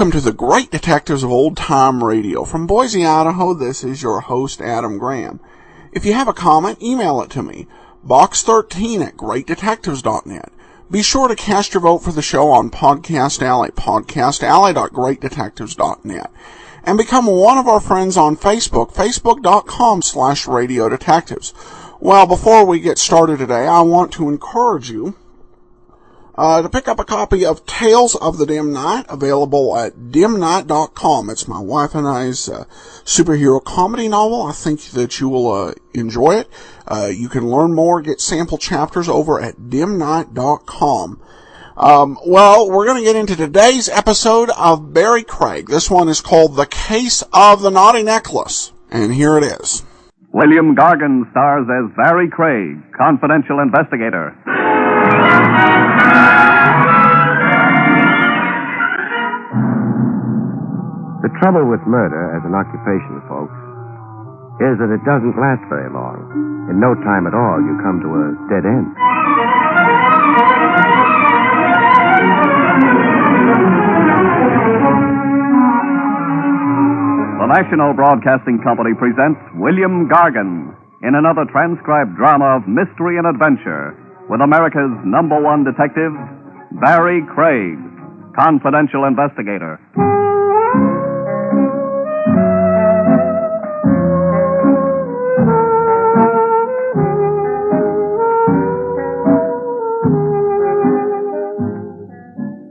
welcome to the Great Detectives of Old Time Radio. From Boise, Idaho, this is your host, Adam Graham. If you have a comment, email it to me, box13@greatdetectives.net. Be sure to cast your vote for the show on Podcast Alley, podcastalley.greatdetectives.net. And become one of our friends on Facebook, facebook.com/Radio Detectives. Well, before we get started today, I want to encourage you to pick up a copy of Tales of the Dim Night, available at dimnight.com. It's my wife and I's superhero comedy novel. I think that you will enjoy it. You can learn more, get sample chapters over at dimnight.com. Well, we're going to get into today's episode of Barrie Craig. This one is called The Case of the Naughty Necklace, and here it is. William Gargan stars as Barrie Craig, confidential investigator. The trouble with murder as an occupation, folks, is that it doesn't last very long. In no time at all, you come to a dead end. The National Broadcasting Company presents William Gargan in another transcribed drama of mystery and adventure with America's #1 detective, Barrie Craig, confidential investigator.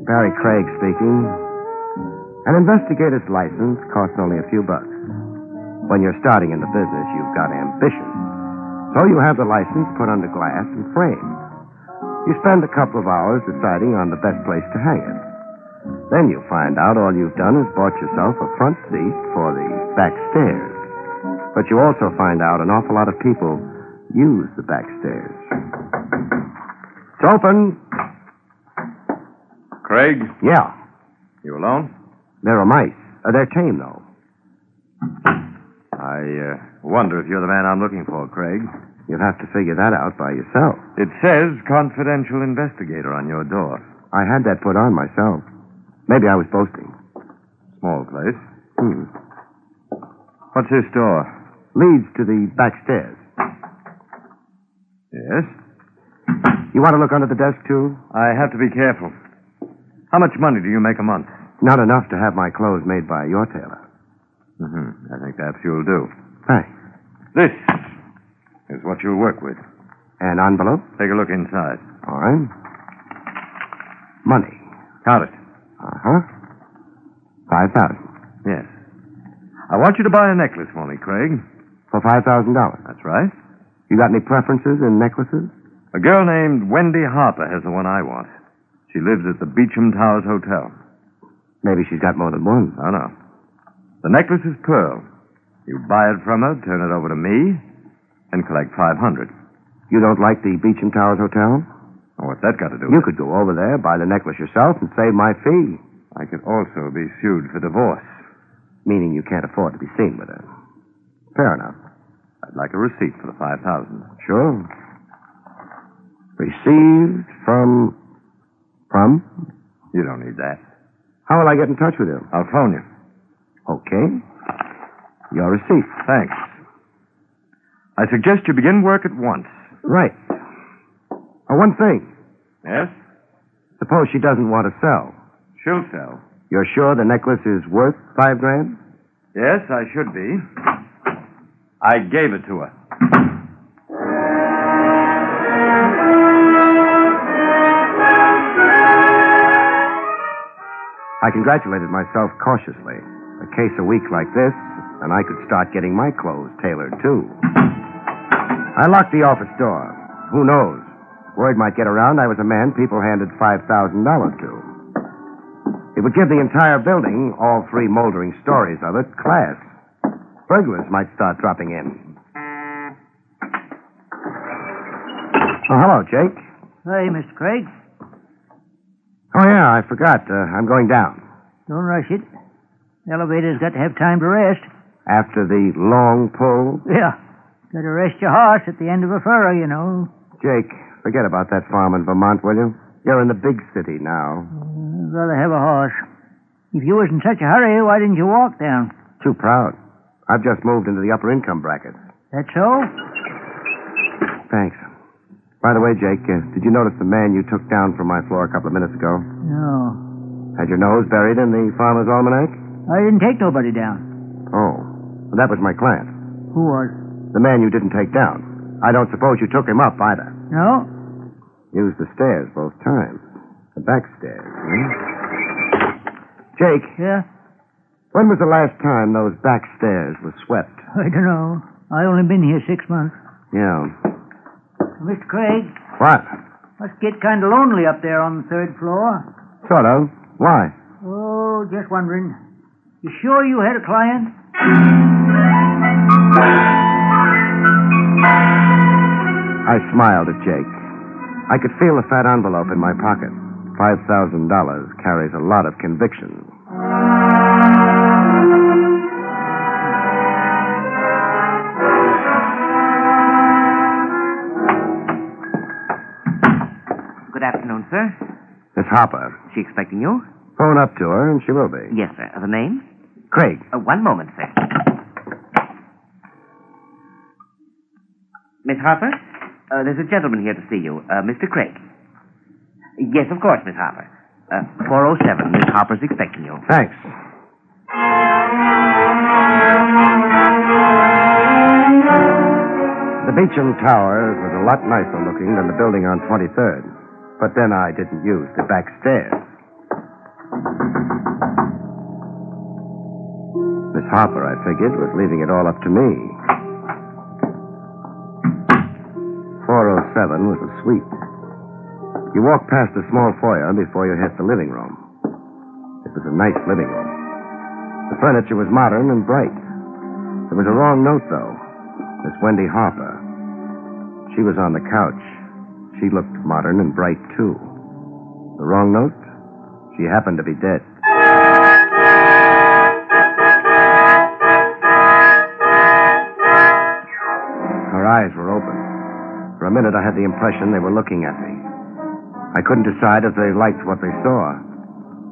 Barrie Craig speaking. An investigator's license costs only a few bucks. When you're starting in the business, you've got ambition. So you have the license put under glass and framed. You spend a couple of hours deciding on the best place to hang it. Then you find out all you've done is bought yourself a front seat for the back stairs. But you also find out an awful lot of people use the back stairs. It's open. Craig? Yeah. You alone? There are mice. They're tame, though. I wonder if you're the man I'm looking for, Craig. You'll have to figure that out by yourself. It says confidential investigator on your door. I had that put on myself. Maybe I was boasting. Small place. What's this door? Leads to the back stairs. Yes? You want to look under the desk, too? I have to be careful. How much money do you make a month? Not enough to have my clothes made by your tailor. I think perhaps you'll do. Thanks. This is what you'll work with. An envelope? Take a look inside. All right. Money. Count it. Uh-huh. 5,000. Yes. I want you to buy a necklace for me, Craig. For $5,000. That's right. You got any preferences in necklaces? A girl named Wendy Harper has the one I want. She lives at the Beecham Towers Hotel. Maybe she's got more than one. Oh, no. The necklace is pearl. You buy it from her, turn it over to me, and collect $500. You don't like the Beecham Towers Hotel? Oh, what's that got to do with You it? could go over there, buy the necklace yourself, and save my fee. I could also be sued for divorce. Meaning you can't afford to be seen with her. Fair enough. I'd like a receipt for the $5,000. Sure. Received from... From? You don't need that. How will I get in touch with him? I'll phone you. Okay. Your receipt. Thanks. I suggest you begin work at once. Right. Oh, one thing. Yes? Suppose she doesn't want to sell. She'll sell. You're sure the necklace is worth $5,000? Yes, I should be. I gave it to her. I congratulated myself cautiously. A case a week like this, and I could start getting my clothes tailored, too. I locked the office door. Who knows? Word might get around I was a man people handed $5,000 to. It would give the entire building, all three moldering stories of it, class. Burglars might start dropping in. Oh, hello, Jake. Hey, Mr. Craig. Oh, yeah, I forgot. I'm going down. Don't rush it. The elevator's got to have time to rest. After the long pull? Yeah. Got to rest your horse at the end of a furrow, you know. Jake, forget about that farm in Vermont, will you? You're in the big city now. I'd rather have a horse. If you was in such a hurry, why didn't you walk down? Too proud. I've just moved into the upper income bracket. That so? Thanks. By the way, Jake, did you notice the man you took down from my floor a couple of minutes ago? No. Had your nose buried in the Farmer's Almanac? I didn't take nobody down. Oh. Well, that was my client. Who was? The man you didn't take down. I don't suppose you took him up either. No? Used the stairs both times. The back stairs, Jake, Yeah? when was the last time those back stairs were swept? I don't know. I only been here 6 months. Yeah. Mr. Craig, What? must get kind of lonely up there on the 3rd floor. Sort of. Why? Oh, just wondering. You sure you had a client? I smiled at Jake. I could feel the fat envelope in my pocket. $5,000 carries a lot of conviction. Good afternoon, sir. Miss Harper. She expecting you? Phone up to her, and she will be. Yes, sir. The name? Craig. One moment, sir. Miss Harper? There's a gentleman here to see you, Mr. Craig. Yes, of course, Miss Harper. 407. Miss Harper's expecting you. Thanks. The Beecham Towers was a lot nicer looking than the building on 23rd. But then I didn't use the back stairs. Miss Harper, I figured, was leaving it all up to me. 407 was a suite. You walk past the small foyer before you hit the living room. It was a nice living room. The furniture was modern and bright. There was a wrong note, though. Miss Wendy Harper. She was on the couch. She looked modern and bright, too. The wrong note? She happened to be dead. Her eyes were open. For a minute, I had the impression they were looking at me. I couldn't decide if they liked what they saw,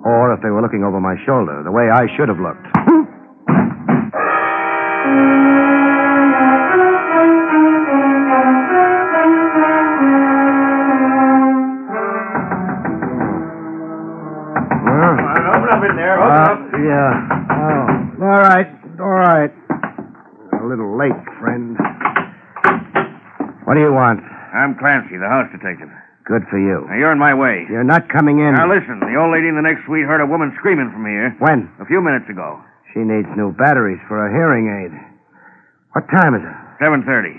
or if they were looking over my shoulder, the way I should have looked. Open up in there. Open up. Yeah. Oh, all right. All right. A little late, friend. What do you want? I'm Clancy, the house detective. Good for you. Now, you're in my way. You're not coming in. Now, listen. The old lady in the next suite heard a woman screaming from here. When? A few minutes ago. She needs new batteries for a hearing aid. What time is it? 7:30.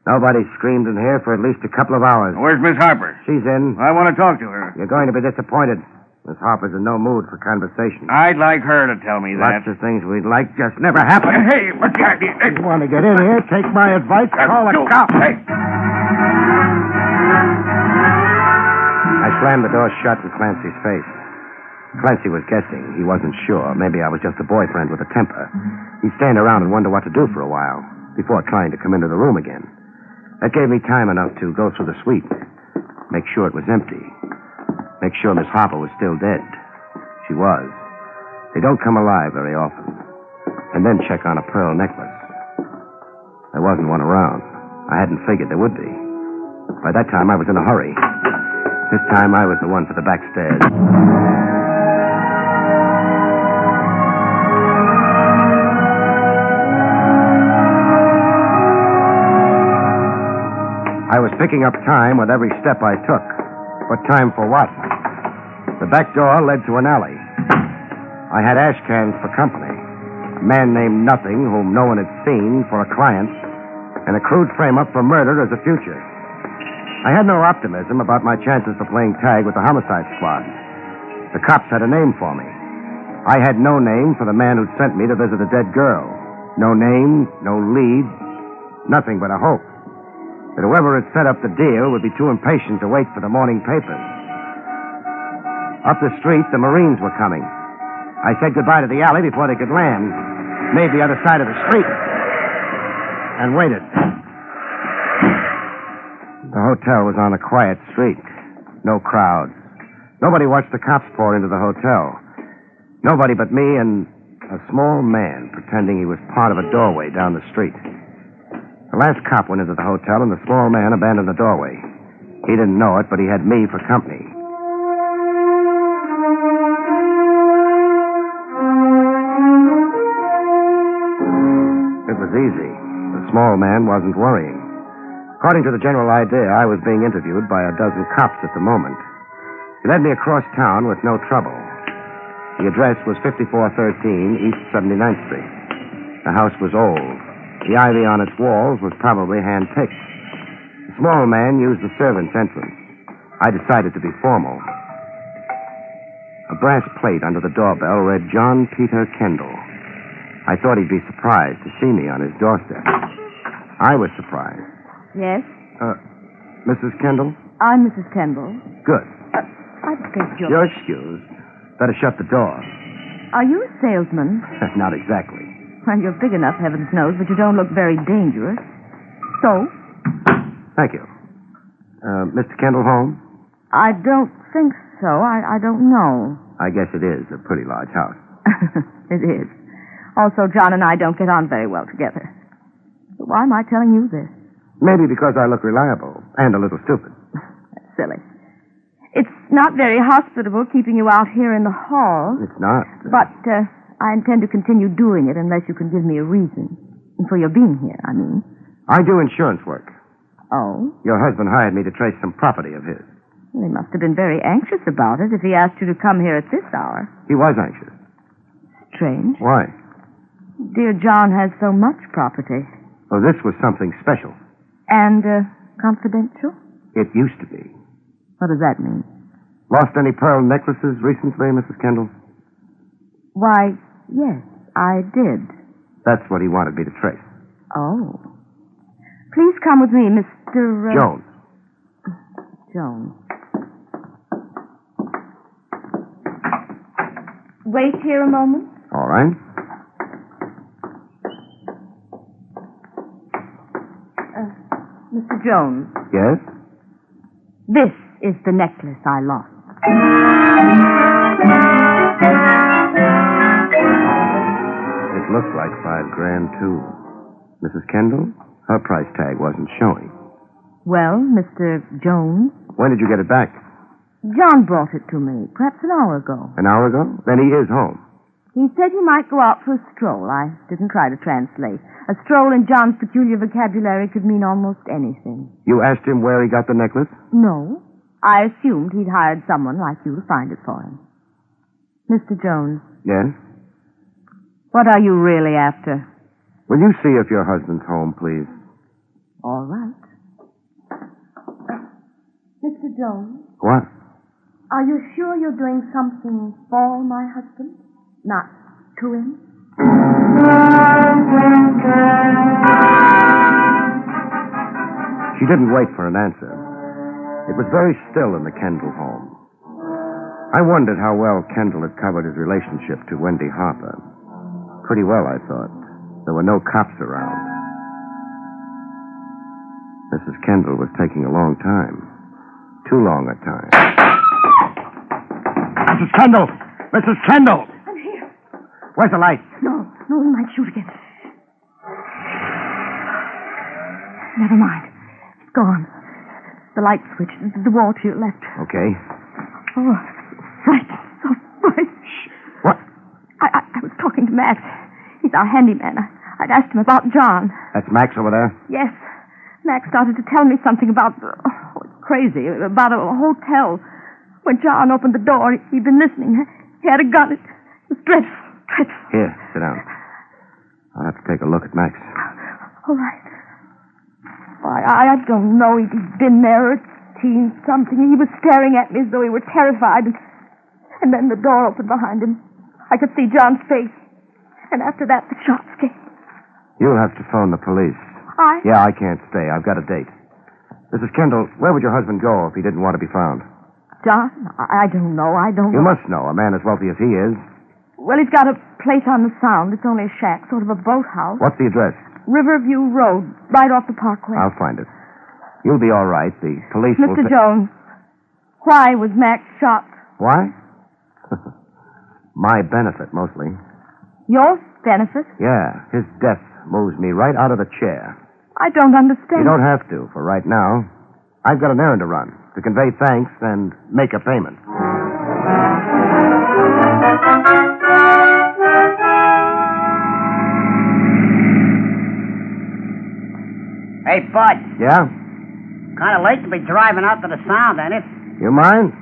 Nobody screamed in here for at least a couple of hours. Where's Miss Harper? She's in. I want to talk to her. You're going to be disappointed. Miss Harper's in no mood for conversation. I'd like her to tell me that. Lots of things we'd like just never happen. Hey, what's the idea? Hey, You want to get in here? Take my advice. Call a cop. Hey. I slammed the door shut in Clancy's face. Clancy was guessing. He wasn't sure. Maybe I was just a boyfriend with a temper. He'd stand around and wonder what to do for a while before trying to come into the room again. That gave me time enough to go through the suite, make sure it was empty, make sure Miss Harper was still dead. She was. They don't come alive very often. And then check on a pearl necklace. There wasn't one around. I hadn't figured there would be. By that time, I was in a hurry. This time, I was the one for the back stairs. I was picking up time with every step I took. But time for what? The back door led to an alley. I had ash cans for company. A man named Nothing, whom no one had seen, for a client, and a crude frame-up for murder as a future. I had no optimism about my chances for playing tag with the homicide squad. The cops had a name for me. I had no name for the man who'd sent me to visit a dead girl. No name, no lead, nothing but a hope that whoever had set up the deal would be too impatient to wait for the morning papers. Up the street, the Marines were coming. I said goodbye to the alley before they could land, made the other side of the street, and waited. The hotel was on a quiet street. No crowds. Nobody watched the cops pour into the hotel. Nobody but me and a small man pretending he was part of a doorway down the street. The last cop went into the hotel, and the small man abandoned the doorway. He didn't know it, but he had me for company. It was easy. The small man wasn't worrying. According to the general idea, I was being interviewed by a dozen cops at the moment. He led me across town with no trouble. The address was 5413 East 79th Street. The house was old. The ivy on its walls was probably hand-picked. The small man used the servant's entrance. I decided to be formal. A brass plate under the doorbell read John Peter Kendall. I thought he'd be surprised to see me on his doorstep. I was surprised. Yes? Mrs. Kendall? I'm Mrs. Kendall. Good. I beg your... You're excused. Better shut the door. Are you a salesman? Not exactly. Well, you're big enough, heavens knows, but you don't look very dangerous. So? Thank you. Mr. Kendall home? I don't think so. I don't know. I guess it is a pretty large house. It is. Also, John and I don't get on very well together. But why am I telling you this? Maybe because I look reliable and a little stupid. That's silly. It's not very hospitable keeping you out here in the hall. It's not. But I intend to continue doing it unless you can give me a reason. For your being here, I mean. I do insurance work. Oh? Your husband hired me to trace some property of his. Well, he must have been very anxious about it if he asked you to come here at this hour. He was anxious. Strange. Why? Dear John has so much property. Well, this was something special. And confidential? It used to be. What does that mean? Lost any pearl necklaces recently, Mrs. Kendall? Why, yes, I did. That's what he wanted me to trace. Oh. Please come with me, Mr. Jones. Jones. Wait here a moment. All right. Mr. Jones. Yes? This is the necklace I lost. It looked like $5,000, too. Mrs. Kendall, her price tag wasn't showing. Well, Mr. Jones? When did you get it back? John brought it to me, perhaps an hour ago. An hour ago? Then he is home. He said he might go out for a stroll. I didn't try to translate. A stroll in John's peculiar vocabulary could mean almost anything. You asked him where he got the necklace? No. I assumed he'd hired someone like you to find it for him. Mr. Jones. Yes? What are you really after? Will you see if your husband's home, please? All right. Mr. Jones, What? are you sure you're doing something for my husband? Not to him? She didn't wait for an answer. It was very still in the Kendall home. I wondered how well Kendall had covered his relationship to Wendy Harper. Pretty well, I thought. There were no cops around. Mrs. Kendall was taking a long time. Too long a time. Mrs. Kendall! Mrs. Kendall! I'm here. Where's the light? No, he might shoot again. Never mind. It's gone. The light switch, the wall to your left. Okay. Oh, frightened, so frightened. What? I was talking to Max. He's our handyman. I'd asked him about John. That's Max over there? Yes. Max started to tell me something about... Oh, it's crazy. About a hotel. When John opened the door, he'd been listening. He had a gun. It was dreadful. Dreadful. Here, sit down. I'll have to take a look at Max. All right. I don't know. He'd been there or seen something. He was staring at me as though he were terrified. And then the door opened behind him. I could see John's face. And after that, the shots came. You'll have to phone the police. Yeah, I can't stay. I've got a date. Mrs. Kendall, where would your husband go if he didn't want to be found? John? I don't know. You must know. A man as wealthy as he is. Well, he's got a place on the Sound. It's only a shack, sort of a boathouse. What's the address? Riverview Road, right off the parkway. I'll find it. You'll be all right. The police will... Mr. Jones, why was Max shot? Why? My benefit, mostly. Your benefit? Yeah, his death moves me right out of the chair. I don't understand. You don't have to, for right now. I've got an errand to run, to convey thanks and make a payment. Hey, Bud. Yeah? Kind of late to be driving out to the Sound, ain't it? You mind?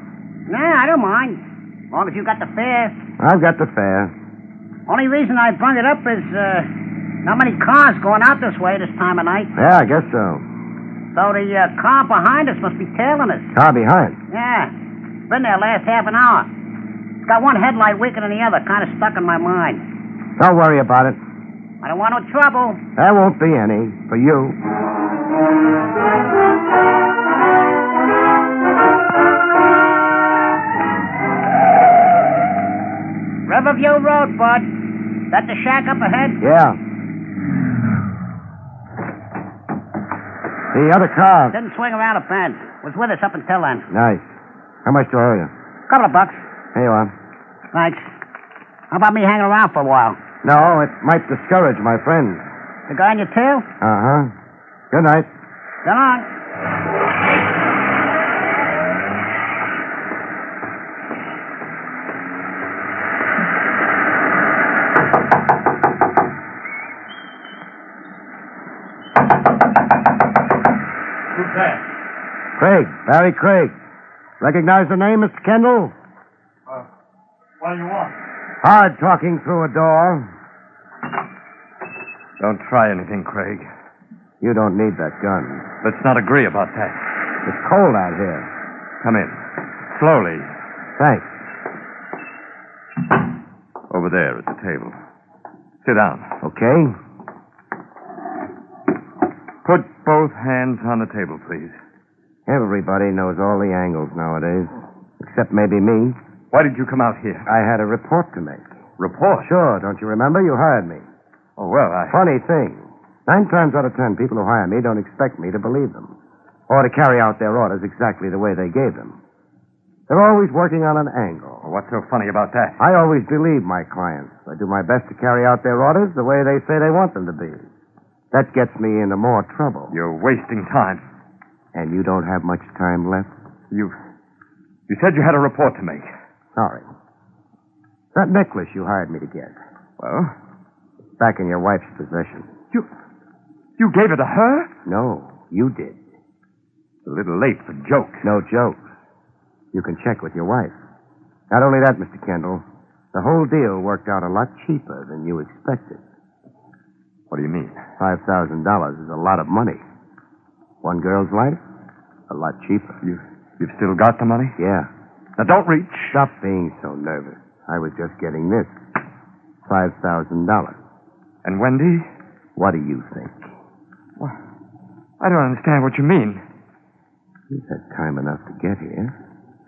Nah, I don't mind. As long as you got the fare. I've got the fare. Only reason I brung it up is, not many cars going out this way this time of night. Yeah, I guess so. So the car behind us must be tailing us. Car behind. Yeah. Been there last half an hour. It's got one headlight weaker than the other, kind of stuck in my mind. Don't worry about it. I don't want no trouble. There won't be any, for you. Riverview Road, Bud. That the shack up ahead? Yeah. The other car. Didn't swing around a bend. Was with us up until then. Nice. How much do I owe you? Couple of bucks. Here you are. Thanks. How about me hanging around for a while? No, it might discourage my friends. The guy on your tail? Uh-huh. Good night. Go on. Who's that? Craig. Barrie Craig. Recognize the name, Mr. Kendall? What do you want? Hard talking through a door. Don't try anything, Craig. You don't need that gun. Let's not agree about that. It's cold out here. Come in. Slowly. Thanks. Over there at the table. Sit down. Okay. Put both hands on the table, please. Everybody knows all the angles nowadays, except maybe me. Why did you come out here? I had a report to make. Report? Sure, don't you remember? You hired me. Oh, well, Funny thing. 9 times out of 10, people who hire me don't expect me to believe them, or to carry out their orders exactly the way they gave them. They're always working on an angle. What's so funny about that? I always believe my clients. I do my best to carry out their orders the way they say they want them to be. That gets me into more trouble. You're wasting time. And you don't have much time left? You said you had a report to make. Sorry. That necklace you hired me to get. Well? Back in your wife's possession. You gave it to her? No, you did. A little late for jokes. No jokes. You can check with your wife. Not only that, Mr. Kendall, the whole deal worked out a lot cheaper than you expected. What do you mean? $5,000 is a lot of money. One girl's life, a lot cheaper. You've still got the money? Yeah. Now, don't reach. Stop being so nervous. I was just getting this. $5,000. And Wendy? What do you think? Well, I don't understand what you mean. You've had time enough to get here,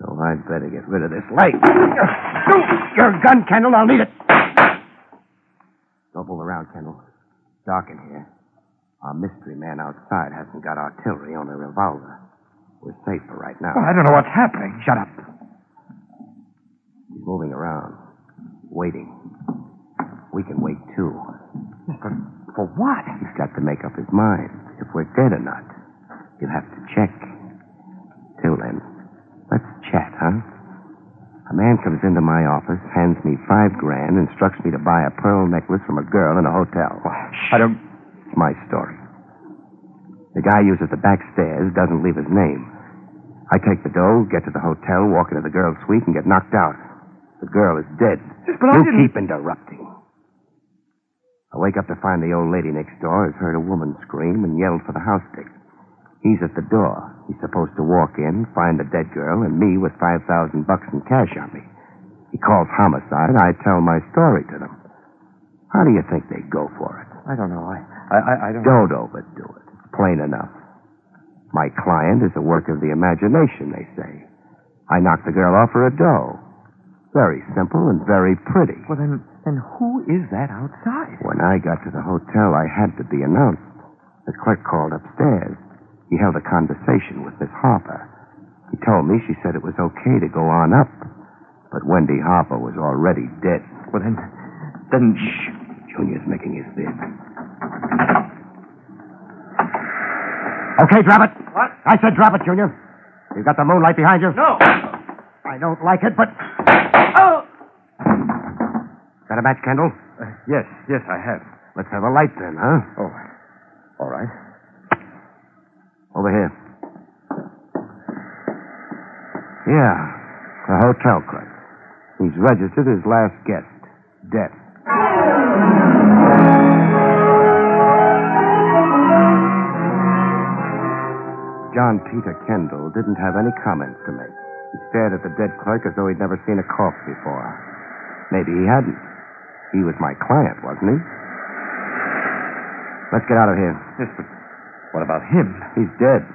so I'd better get rid of this light. Your gun, Kendall. I'll need it. Don't move around, Kendall. It's dark in here. Our mystery man outside hasn't got artillery, only a revolver. We're safe for right now. Well, I don't know what's happening. Shut up. He's moving around, waiting. We can wait, too. But for what? He's got to make up his mind if we're dead or not. He'll have to check. Till then, let's chat, huh? A man comes into my office, hands me $5,000, instructs me to buy a pearl necklace from a girl in a hotel. I don't... It's my story. The guy uses the back stairs, doesn't leave his name. I take the dough, get to the hotel, walk into the girl's suite, and get knocked out. The girl is dead. But I didn't... keep interrupting. I wake up to find the old lady next door has heard a woman scream and yelled for the house stick. He's at the door. He's supposed to walk in, find the dead girl, and me with $5,000 in cash on me. He calls homicide. I tell my story to them. How do you think they go for it? I don't know. I don't... Don't overdo it. It's plain enough. My client is a work of the imagination, they say. I knocked the girl off for a dough. Very simple and very pretty. Well, then who is that outside? When I got to the hotel, I had to be announced. The clerk called upstairs. He held a conversation with Miss Harper. He told me she said it was okay to go on up. But Wendy Harper was already dead. Well, then... Shh. Junior's making his bid. Okay, drop it. What? I said drop it, Junior. You've got the moonlight behind you. No. I don't like it, but... Oh! Got a match, Kendall? Yes, I have. Let's have a light then, huh? Oh, all right. Over here. Yeah, the hotel clerk. He's registered his last guest. Death. John Peter Kendall didn't have any comments to make. He stared at the dead clerk as though he'd never seen a corpse before. Maybe he hadn't. He was my client, wasn't he? Let's get out of here. Yes, but what about him? He's dead.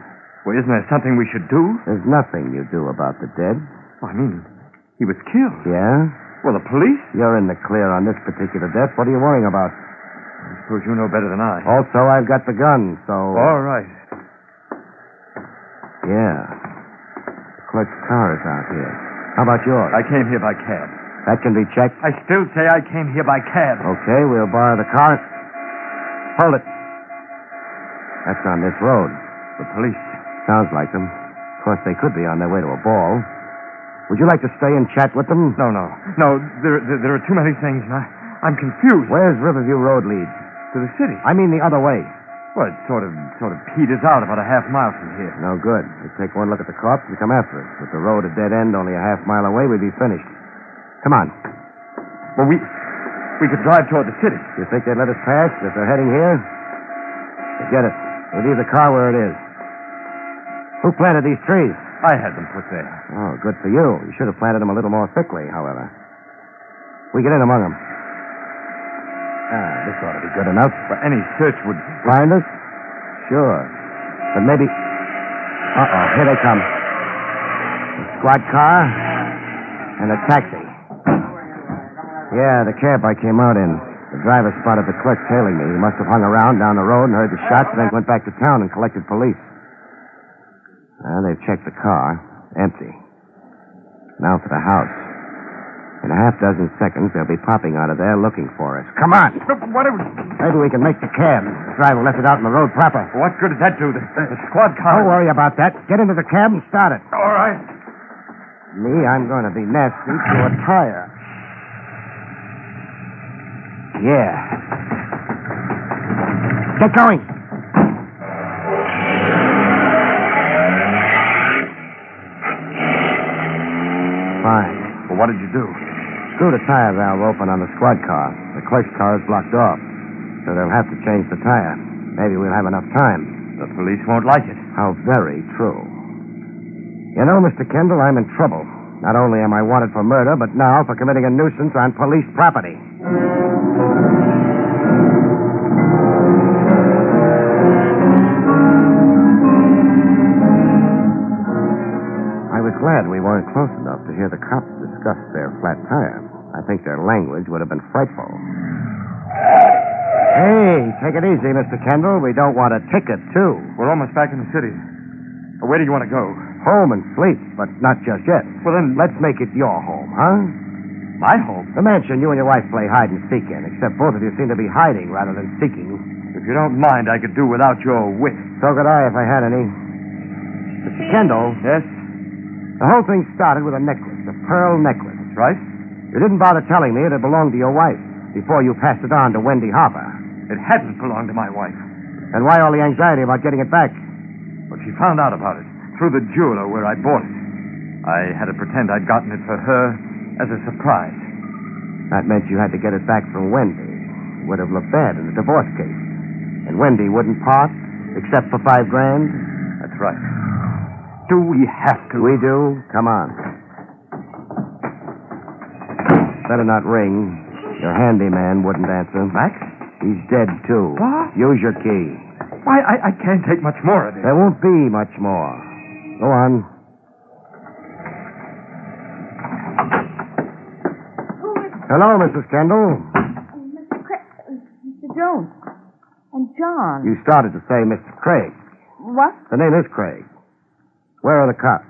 Well, isn't there something we should do? There's nothing you do about the dead. Well, I mean, he was killed. Yeah? Well, the police? You're in the clear on this particular death. What are you worrying about? I suppose you know better than I. Also, I've got the gun, so... All right. Yeah. The clerk's car is out here. How about yours? I came here by cab. That can be checked. I still say I came here by cab. Okay, we'll borrow the car. Hold it. That's on this road. The police. Sounds like them. Of course, they could be on their way to a ball. Would you like to stay and chat with them? No. There are too many things, and I'm confused. Where's Riverview Road lead? To the city. I mean the other way. Well, it sort of peters out about a half mile from here. No good. We take one look at the corpse and come after us. With the road a dead end only a half mile away, we'd be finished. Come on. Well, we could drive toward the city. You think they'd let us pass if they're heading here? Forget it. We'll leave the car where it is. Who planted these trees? I had them put there. Oh, good for you. You should have planted them a little more thickly, however. We get in among them. This ought to be good enough. But any search would... Find us? Sure. But maybe... Uh-oh, here they come. A squad car and a taxi. Yeah, the cab I came out in. The driver spotted the clerk tailing me. He must have hung around down the road and heard the shots, and then went back to town and collected police. They've checked the car. Empty. Now for the house. In a half dozen seconds, they'll be popping out of there looking for us. Come on! Maybe we can make the cab. The driver left it out in the road proper. What good does that do? The squad car... Don't worry about that. Get into the cab and start it. All right. Me, I'm going to be nasty to a tire. Yeah. Get going. Fine. Well, what did you do? Screw the tire valve open on the squad car. The clerk's car is blocked off, so they'll have to change the tire. Maybe we'll have enough time. The police won't like it. How very true. You know, Mr. Kendall, I'm in trouble. Not only am I wanted for murder, but now for committing a nuisance on police property. I was glad we weren't close enough to hear the cops discuss their flat tire. I think their language would have been frightful. Hey, take it easy, Mr. Kendall. We don't want a ticket, too. We're almost back in the city. Where do you want to go? Home and sleep, but not just yet. Well, then... Let's make it your home, huh? My home? The mansion you and your wife play hide and seek in, except both of you seem to be hiding rather than seeking. If you don't mind, I could do without your wit. So could I if I had any. Mr. Kendall. Yes? The whole thing started with a necklace, a pearl necklace. That's right. You didn't bother telling me it had belonged to your wife before you passed it on to Wendy Harper. It hadn't belonged to my wife. And why all the anxiety about getting it back? Well, she found out about it through the jeweler where I bought it. I had to pretend I'd gotten it for her as a surprise. That meant you had to get it back from Wendy. It would have looked bad in the divorce case. And Wendy wouldn't part, except for $5,000. That's right. Do we have to? We do. Come on. Better not ring. Your handyman wouldn't answer. Max? He's dead, too. What? Use your key. Why, I can't take much more of it. There won't be much more. Go on. Hello, Mrs. Kendall. Mr. Jones. And John. You started to say Mr. Craig. What? The name is Craig. Where are the cops?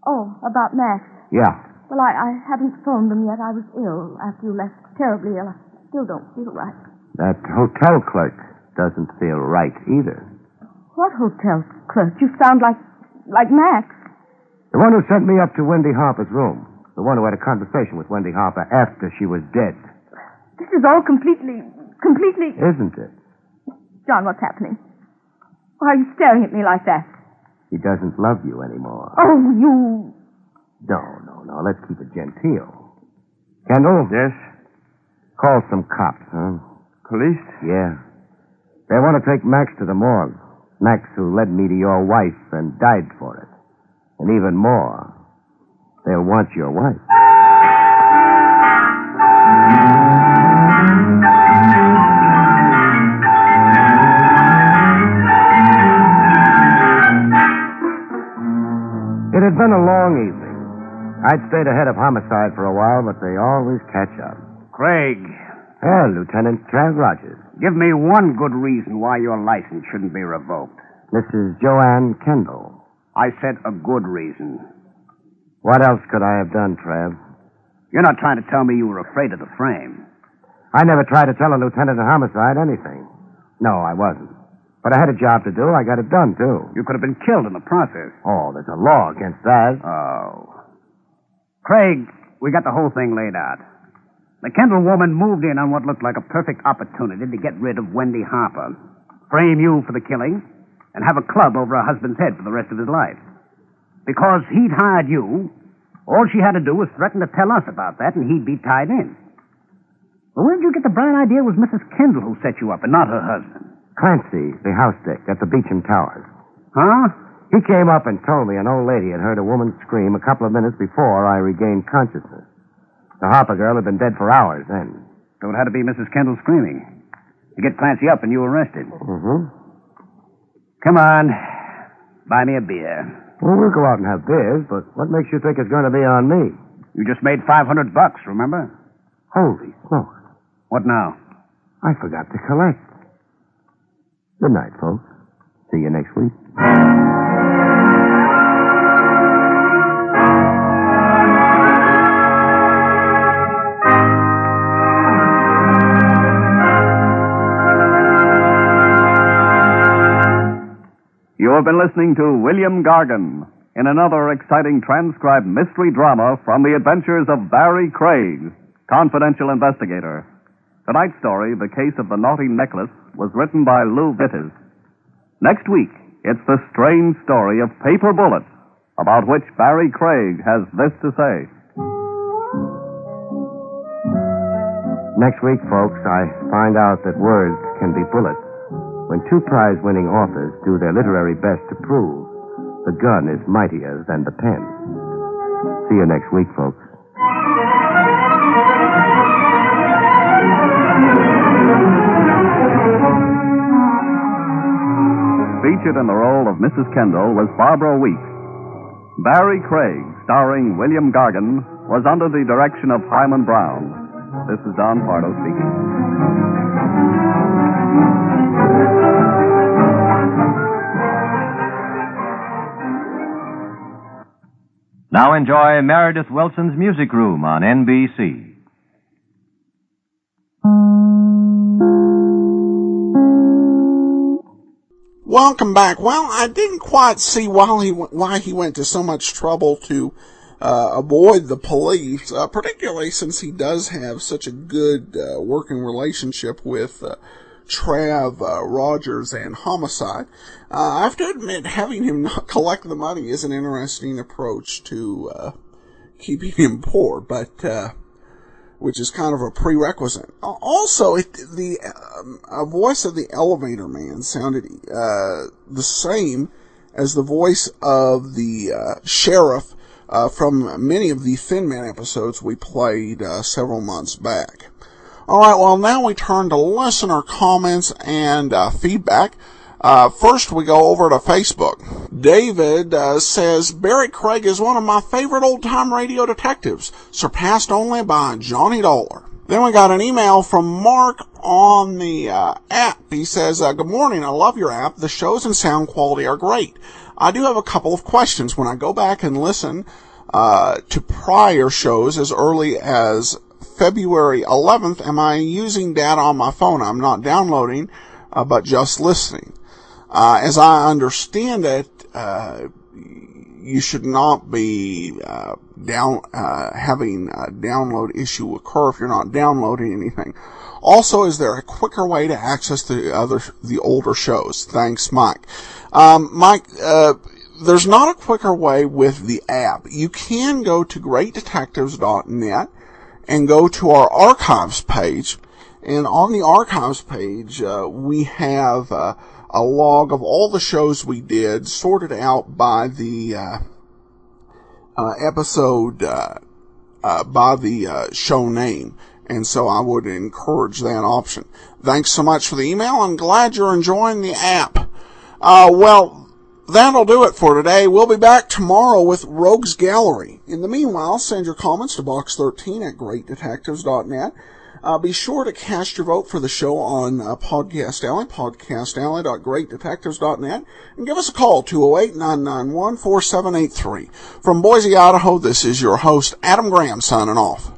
Oh, about Max. Yeah. Well, I haven't phoned them yet. I was ill after you left. Terribly ill. I still don't feel right. That hotel clerk doesn't feel right either. What hotel clerk? You sound like Max. The one who sent me up to Wendy Harper's room. The one who had a conversation with Wendy Harper after she was dead. This is all completely... Isn't it? John, what's happening? Why are you staring at me like that? He doesn't love you anymore. Oh, you... No. Let's keep it genteel. Kendall? Yes? Call some cops, huh? Police? Yeah. They want to take Max to the morgue. Max who led me to your wife and died for it. And even more, they'll want your wife. It had been a long evening. I'd stayed ahead of homicide for a while, but they always catch up. Craig, Lieutenant Trav Rogers. give me one good reason why your license shouldn't be revoked. Mrs. Joanne Kendall. I said a good reason. What else could I have done, Trav? You're not trying to tell me you were afraid of the frame. I never tried to tell a lieutenant of homicide anything. No, I wasn't. But I had a job to do. I got it done, too. You could have been killed in the process. Oh, there's a law against that. Oh. Craig, we got the whole thing laid out. The Kendall woman moved in on what looked like a perfect opportunity to get rid of Wendy Harper, frame you for the killing, and have a club over her husband's head for the rest of his life. Because he'd hired you, all she had to do was threaten to tell us about that, and he'd be tied in. But where did you get the bright idea it was Mrs. Kendall who set you up and not her husband? Clancy, the house dick at the Beecham Towers. Huh? He came up and told me an old lady had heard a woman scream a couple of minutes before I regained consciousness. The Harper girl had been dead for hours then. So it had to be Mrs. Kendall screaming. To get Clancy up and you arrested. Mm-hmm. Come on. Buy me a beer. Well, we'll go out and have beers, but what makes you think it's going to be on me? You just made $500, remember? Holy smokes. What now? I forgot to collect. Good night, folks. See you next week. You have been listening to William Gargan in another exciting transcribed mystery drama from the adventures of Barrie Craig, confidential investigator. Tonight's story, The Case of the Naughty Necklace, was written by Lou Vittes. Next week, it's the strange story of paper bullets, about which Barrie Craig has this to say. Next week, folks, I find out that words can be bullets when two prize-winning authors do their literary best to prove the gun is mightier than the pen. See you next week, folks. Featured in the role of Mrs. Kendall was Barbara Weeks. Barrie Craig, starring William Gargan, was under the direction of Hyman Brown. This is Don Pardo speaking. Now enjoy Meredith Wilson's Music Room on NBC. Welcome back. Well, I didn't quite see why he went to so much trouble to avoid the police, particularly since he does have such a good working relationship with Trav Rogers and Homicide. I have to admit, having him not collect the money is an interesting approach to keeping him poor, but which is kind of a prerequisite. Also, the voice of the elevator man sounded the same as the voice of the sheriff from many of the Thin Man episodes we played several months back. All right, well, now we turn to listener comments and feedback. First, we go over to Facebook. David says, Barrie Craig is one of my favorite old-time radio detectives, surpassed only by Johnny Dollar. Then we got an email from Mark on the app. He says, good morning, I love your app. The shows and sound quality are great. I do have a couple of questions. When I go back and listen to prior shows as early as February 11th. Am I using data on my phone? I'm not downloading, but just listening. As I understand it, you should not be having a download issue occur if you're not downloading anything. Also, is there a quicker way to access the older shows? Thanks, Mike. Mike, there's not a quicker way with the app. You can go to greatdetectives.net and go to our archives page. And on the archives page, we have a log of all the shows we did, sorted out by the episode, by the show name. And so I would encourage that option. Thanks so much for the email. I'm glad you're enjoying the app. Well, that'll do it for today. We'll be back tomorrow with Rogues Gallery. In the meanwhile, send your comments to box 13 at greatdetectives.net. Be sure to cast your vote for the show on Podcast Alley, podcastalley.greatdetectives.net, and give us a call, 208-991-4783. From Boise, Idaho, this is your host, Adam Graham, signing off.